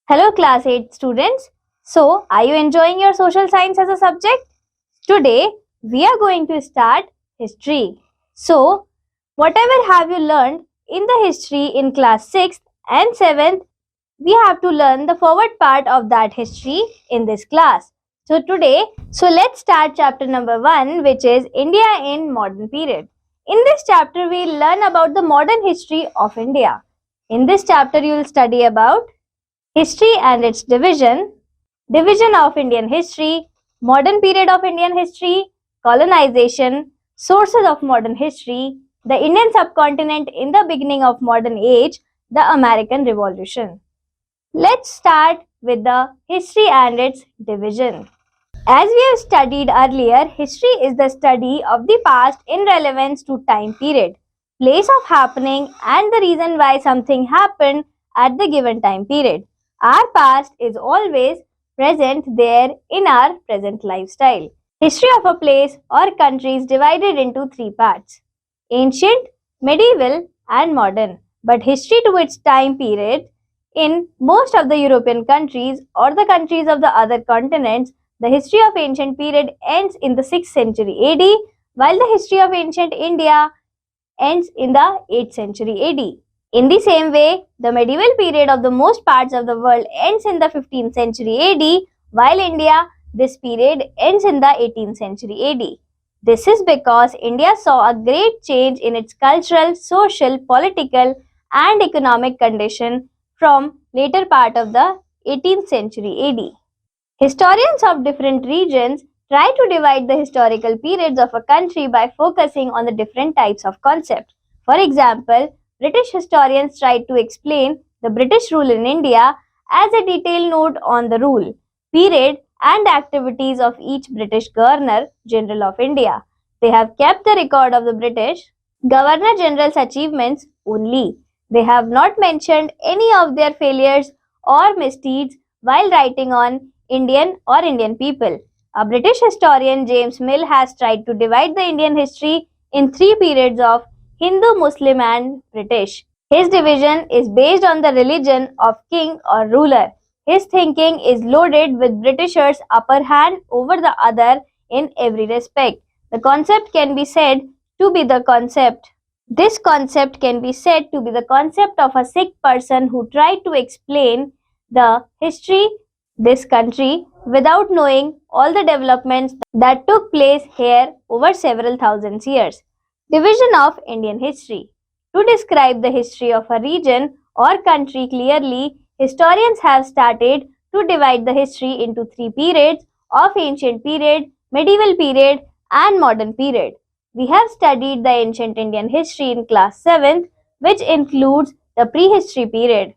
Hello, class 8 students. So, are you enjoying your social science as a subject? Today, we are going to start history. So, whatever have you learned in the history in class 6th and 7th, we have to learn the forward part of that history in this class. So let's start chapter number 1, which is India in modern period. In this chapter, we'll learn about the modern history of India. In this chapter, you will study about history and its division of Indian history, modern period of Indian history, colonization, sources of modern history, the Indian subcontinent in the beginning of modern age, the American Revolution. Let's start with the history and its division. As we have studied earlier, history is the study of the past in relevance to time period, place of happening, and the reason why something happened at the given time period. Our past is always present there in our present lifestyle. History of a place or country is divided into three parts: ancient, medieval, and modern. But history to its time period in most of the European countries or the countries of the other continents, the history of ancient period ends in the 6th century AD, while the history of ancient India ends in the 8th century AD. In the same way, the medieval period of the most parts of the world ends in the 15th century AD, while India, this period ends in the 18th century AD. This is because India saw a great change in its cultural, social, political, and economic condition from later part of the 18th century AD. Historians of different regions try to divide the historical periods of a country by focusing on the different types of concepts. For example, British historians tried to explain the British rule in India as a detailed note on the rule, period, and activities of each British Governor General of India. They have kept the record of the British Governor General's achievements only. They have not mentioned any of their failures or misdeeds while writing on Indian or Indian people. A British historian, James Mill, has tried to divide the Indian history in three periods of Hindu, Muslim, and British. His division is based on the religion of king or ruler. His thinking is loaded with Britishers' upper hand over the other in every respect. The concept can be said to be the concept. This concept can be said to be the concept of a sick person who tried to explain the history this country without knowing all the developments that took place here over several thousand years. Division of Indian history. To describe the history of a region or country clearly, historians have started to divide the history into three periods of ancient period, medieval period, and modern period. We have studied the ancient Indian history in class 7th, which includes the prehistory period,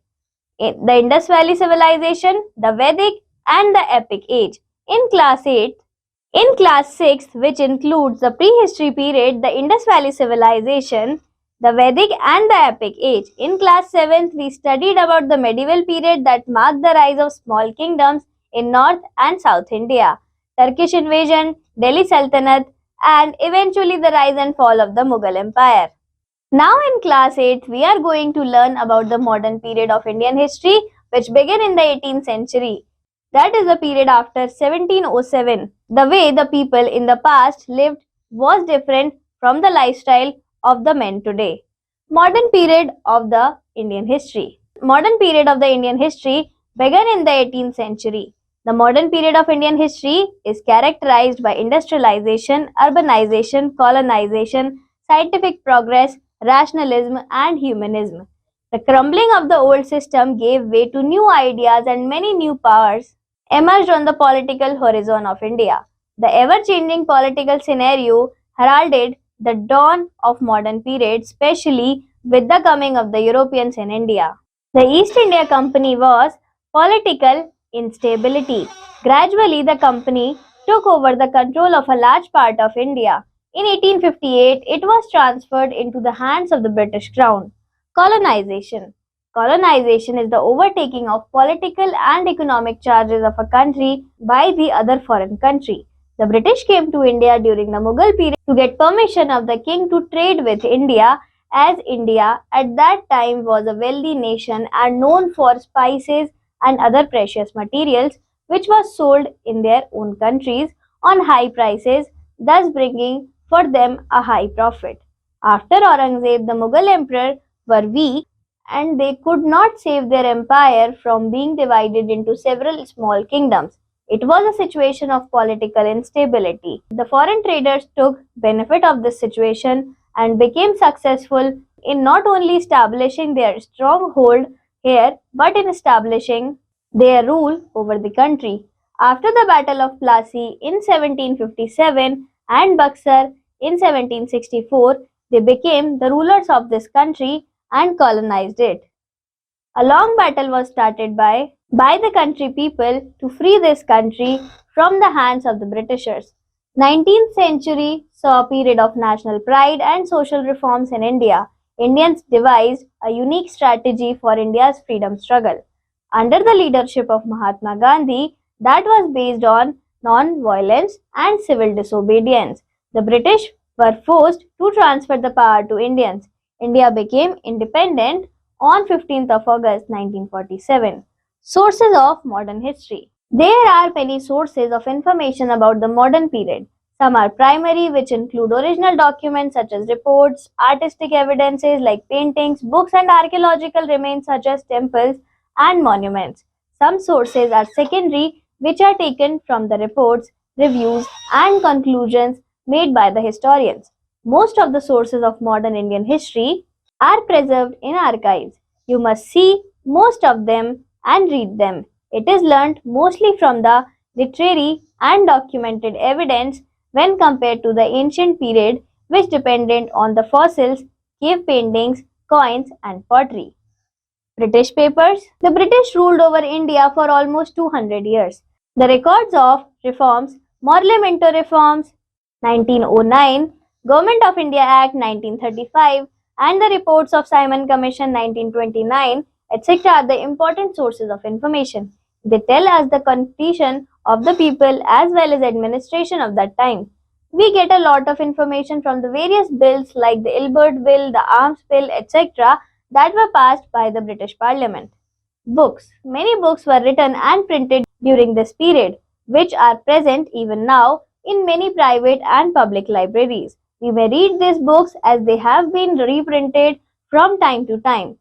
the Indus Valley Civilization, the Vedic, and the Epic Age. In class 8, in class 6, which includes the prehistory period, the Indus Valley Civilization, the Vedic, and the Epic Age. In class 7th, we studied about the medieval period that marked the rise of small kingdoms in North and South India, Turkish invasion, Delhi Sultanate, and eventually the rise and fall of the Mughal Empire. Now in class 8, we are going to learn about the modern period of Indian history, which began in the 18th century. That is the period after 1707. The way the people in the past lived was different from the lifestyle of the men today. Modern period of the Indian history. Modern period of the Indian history began in the 18th century. The modern period of Indian history is characterized by industrialization, urbanization, colonization, scientific progress, rationalism, and humanism. The crumbling of the old system gave way to new ideas and many new powers emerged on the political horizon of India. The ever-changing political scenario heralded the dawn of modern period, especially with the coming of the Europeans in India. The East India Company was political instability. Gradually, the company took over the control of a large part of India. In 1858, it was transferred into the hands of the British Crown. Colonization. Colonization is the overtaking of political and economic charges of a country by the other foreign country. The British came to India during the Mughal period to get permission of the king to trade with India, as India at that time was a wealthy nation and known for spices and other precious materials, which was sold in their own countries on high prices, thus bringing for them a high profit. After Aurangzeb, the Mughal emperor were weak and they could not save their empire from being divided into several small kingdoms. It was a situation of political instability. The foreign traders took benefit of this situation and became successful in not only establishing their stronghold here but in establishing their rule over the country. After the Battle of Plassey in 1757 and Buxar in 1764, they became the rulers of this country and colonized it. A long battle was started by the country people to free this country from the hands of the Britishers. 19th century saw a period of national pride and social reforms in India. Indians devised a unique strategy for India's freedom struggle. Under the leadership of Mahatma Gandhi, that was based on non-violence and civil disobedience. The British were forced to transfer the power to Indians. India became independent on 15th of August 1947. Sources of modern history. There are many sources of information about the modern period. Some are primary, which include original documents such as reports, artistic evidences like paintings, books, and archaeological remains such as temples and monuments. Some sources are secondary, which are taken from the reports, reviews, and conclusions made by the historians. Most of the sources of modern Indian history are preserved in archives. You must see most of them and read them. It is learnt mostly from the literary and documented evidence when compared to the ancient period, which depended on the fossils, cave paintings, coins, and pottery. British papers. The British ruled over India for almost 200 years. The records of reforms, Morley Minto reforms, 1909, Government of India Act 1935, and the reports of Simon Commission 1929, etc. are the important sources of information. They tell us the condition of the people as well as administration of that time. We get a lot of information from the various bills like the Ilbert Bill, the Arms Bill, etc. that were passed by the British Parliament. Books. Many books were written and printed during this period, which are present even now in many private and public libraries. We may read these books as they have been reprinted from time to time.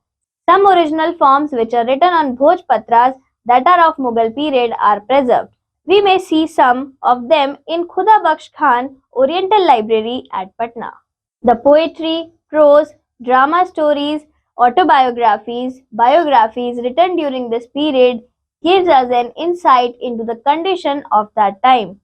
Some original forms which are written on Bhojpatras that are of Mughal period are preserved. We may see some of them in Khuda Bakhsh Khan Oriental Library at Patna. The poetry, prose, drama stories, autobiographies, biographies written during this period gives us an insight into the condition of that time.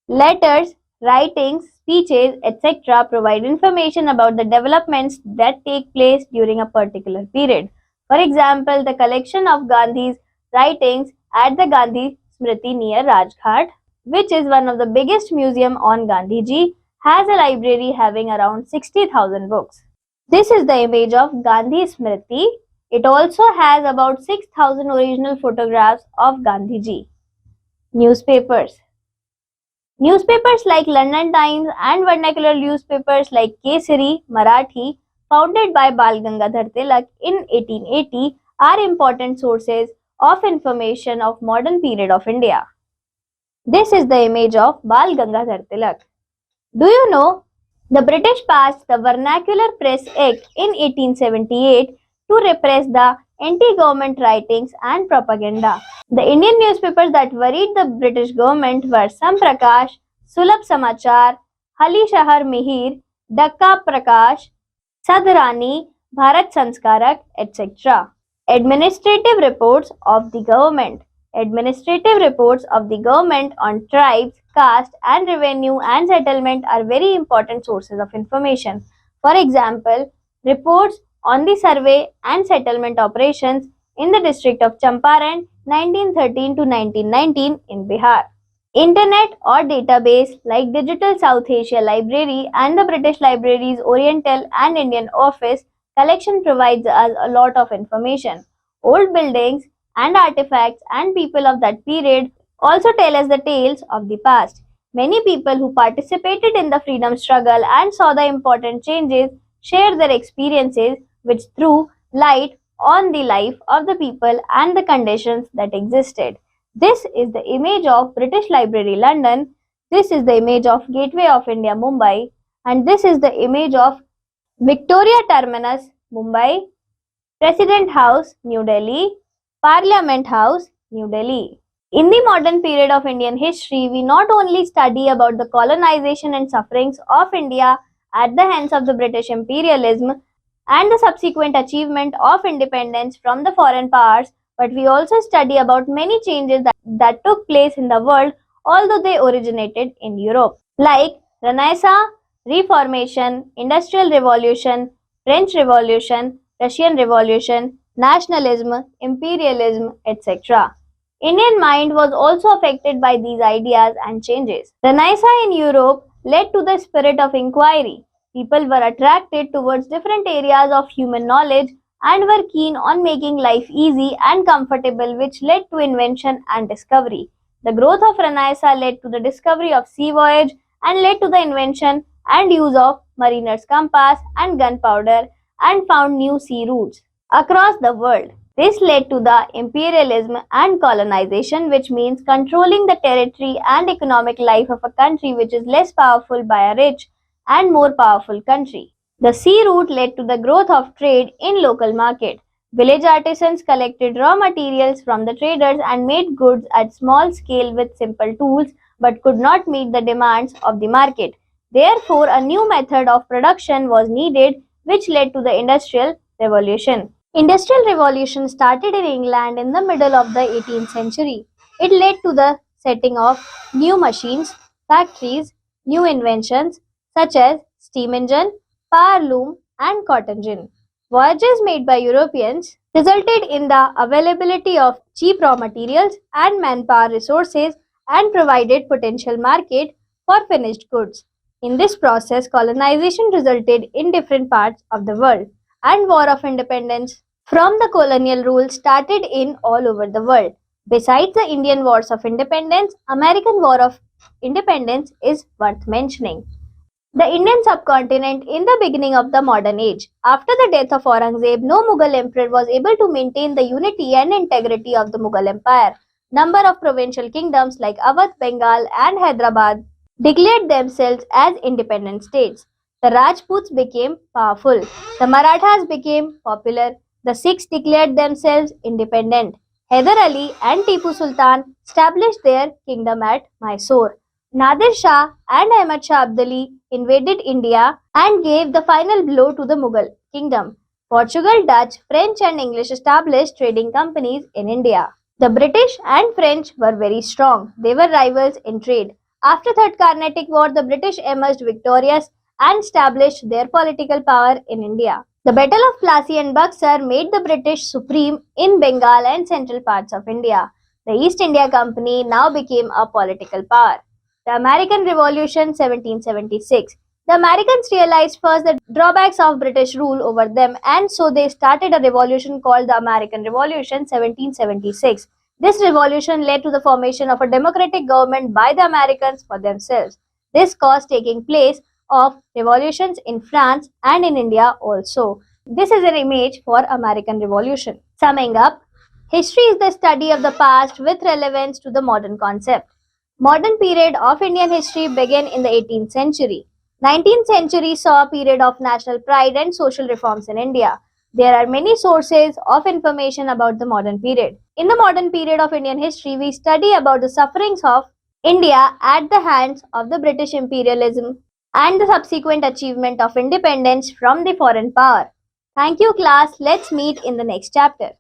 Letters, writings, speeches, etc. provide information about the developments that take place during a particular period. For example, the collection of Gandhi's writings at the Gandhi Smriti near Rajghat, which is one of the biggest museum on Gandhiji, has a library having around 60,000 books. This is the image of Gandhi Smriti. It also has about 6,000 original photographs of Gandhiji. Newspapers. Newspapers like London Times and vernacular newspapers like Kesari, Marathi, founded by Bal Gangadhar Tilak in 1880, are important sources of information of modern period of India. This is the image of Bal Gangadhar Tilak. Do you know the British passed the Vernacular Press Act in 1878 to repress the anti-government writings and propaganda. The Indian newspapers that worried the British government were Sam Prakash, Sulabh Samachar, Hali Shahar Mihir, Dakka Prakash, Sadhrani, Bharat Sanskarak, etc. Administrative reports of the government. Administrative reports of the government on tribes, caste and revenue and settlement are very important sources of information. For example, reports on the survey and settlement operations in the district of Champaran 1913 to 1919 in Bihar. Internet or database like Digital South Asia Library and the British Library's Oriental and Indian Office collection provides us a lot of information. Old buildings and artifacts and people of that period also tell us the tales of the past. Many people who participated in the freedom struggle and saw the important changes share their experiences which threw light on the life of the people and the conditions that existed. This is the image of British Library London. This is the image of Gateway of India Mumbai, and this is the image of Victoria Terminus Mumbai, President House New Delhi, Parliament House New Delhi. In the modern period of Indian history, we not only study about the colonization and sufferings of India at the hands of the British imperialism and the subsequent achievement of independence from the foreign powers, but we also study about many changes that took place in the world, although they originated in Europe, like Renaissance, Reformation, Industrial Revolution, French Revolution, Russian Revolution, nationalism, imperialism, etc. Indian mind was also affected by these ideas and changes. Renaissance in Europe led to the spirit of inquiry. People were attracted towards different areas of human knowledge and were keen on making life easy and comfortable, which led to invention and discovery. The growth of Renaissance led to the discovery of sea voyage and led to the invention and use of mariner's compass and gunpowder and found new sea routes across the world. This led to the imperialism and colonization, which means controlling the territory and economic life of a country which is less powerful by a rich and more powerful country. The sea route led to the growth of trade in local market. Village artisans collected raw materials from the traders and made goods at small scale with simple tools but could not meet the demands of the market. Therefore, a new method of production was needed, which led to the Industrial Revolution. Industrial Revolution started in England in the middle of the 18th century. It led to the setting of new machines, factories, new inventions such as steam engine, power loom and cotton gin. Voyages made by Europeans resulted in the availability of cheap raw materials and manpower resources and provided potential market for finished goods. In this process, colonization resulted in different parts of the world, and War of Independence from the colonial rule started in all over the world. Besides the Indian Wars of Independence, American War of Independence is worth mentioning. The Indian subcontinent in the beginning of the modern age. After the death of Aurangzeb, no Mughal emperor was able to maintain the unity and integrity of the Mughal empire. Number of provincial kingdoms like Awadh, Bengal and Hyderabad declared themselves as independent states. The Rajputs became powerful. The Marathas became popular. The Sikhs declared themselves independent. Hyder Ali and Tipu Sultan established their kingdom at Mysore. Nadir Shah and Ahmad Shah Abdali invaded India and gave the final blow to the Mughal kingdom. Portugal, Dutch, French and English established trading companies in India. The British and French were very strong. They were rivals in trade. After Third Carnatic War, the British emerged victorious and established their political power in India. The Battle of Plassey and Buxar made the British supreme in Bengal and central parts of India. The East India Company now became a political power. The American Revolution 1776. The Americans realized first the drawbacks of British rule over them, and so they started a revolution called the American Revolution 1776. This revolution led to the formation of a democratic government by the Americans for themselves. This caused taking place of revolutions in France and in India also. This is an image for American Revolution. Summing up, history is the study of the past with relevance to the modern concept. Modern period of Indian history began in the 18th century. 19th century saw a period of national pride and social reforms in India. There are many sources of information about the modern period. In the modern period of Indian history, we study about the sufferings of India at the hands of the British imperialism and the subsequent achievement of independence from the foreign power. Thank you class. Let's meet in the next chapter.